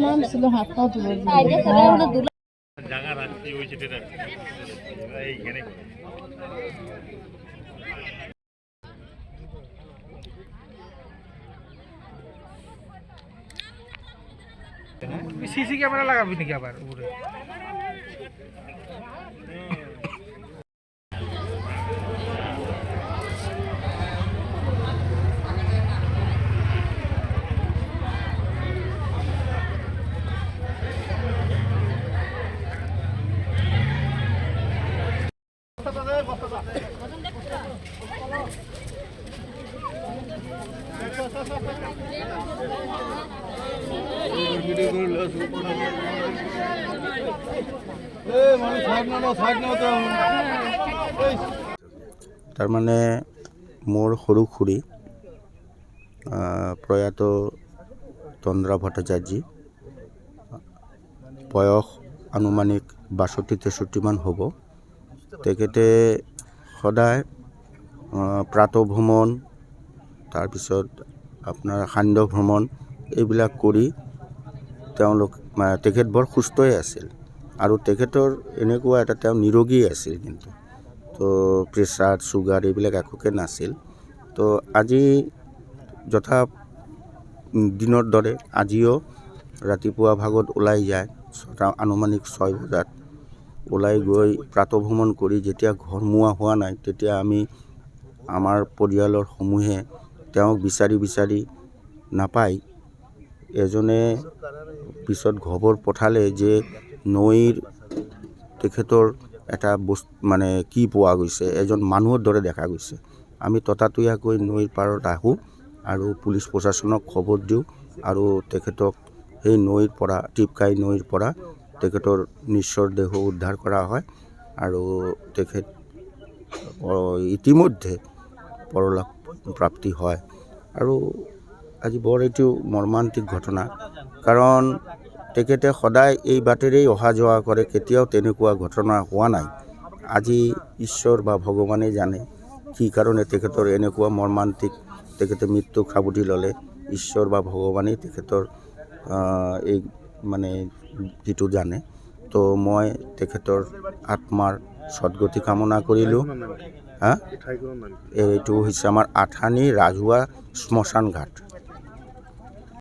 নাম ছিল হাত পা জায়গা রাখছি ওই যেটা এইখানে সিসি ক্যামেরা লাগাবি নাকি আবার উপরে? তার মানে মোর সৰু খুৰী প্ৰয়াত তন্দ্ৰা ভট্টাচাৰ্য, বয়স আনুমানিক ৬২-৬৩ মান হ'ব। তেখেতে সদায় প্ৰাতঃভ্ৰমণ, তাৰপিছত আপোনাৰ সান্ধ্য ভ্ৰমণ এইবিলাক কৰি তেখেত বৰ সুস্থই আছিল আৰু তেখেতৰ এনেকুৱা এটা তেওঁ নিৰোগী আছিল, কিন্তু তো প্ৰেছাৰ চুগাৰ এইবিলাক একোকে নাছিল। তো আজি যথা দিনৰ দৰে আজিও ৰাতিপুৱা ভাগত ওলাই যায়, আনুমানিক ৬ বজাত ওলাই গৈ প্ৰাতঃভ্ৰমণ কৰি যেতিয়া ঘৰমুৱা হোৱা নাই, তেতিয়া আমি আমাৰ পৰিয়ালৰ সমূহে তেওঁক বিচাৰি নাপায় এজনে পিছত খবৰ পঠালে যে নৈৰ তেখেতৰ এটা বস্তু মানে কি পোৱা গৈছে, এজন মানুহৰ দৰে দেখা গৈছে। আমি ততাতৈয়াকৈ নৈৰ পাৰত আহোঁ আৰু পুলিচ প্ৰশাসনক খবৰ দিওঁ আৰু তেখেতক সেই নৈৰ পৰা টিপকাই নৈৰ পৰা তেখেতৰ নিশ্চৰ দেহ উদ্ধাৰ কৰা হয় আৰু তেখেত ইতিমধ্যে পৰলোক প্ৰাপ্তি হয়। আৰু আজি বৰ এইটো মৰ্মান্তিক ঘটনা, কাৰণ তেখেতে সদায় এই বাটেৰেই অহা যোৱা কৰে, কেতিয়াও তেনেকুৱা ঘটনা হোৱা নাই। আজি ঈশ্বৰ বা ভগৱানে জানে কি কাৰণে তেখেতৰ এনেকুৱা মৰ্মান্তিক তেখেতে মৃত্যুক সাৱটি ল'লে। ঈশ্বৰ বা ভগৱানেই তেখেতৰ এই মানে যিটো জানে। তো মই তেখেতৰ আত্মাৰ সদ্গতি কামনা কৰিলোঁ। এইটো হৈছে আমাৰ আঠানী ৰাজহুৱা শ্মশান ঘাট।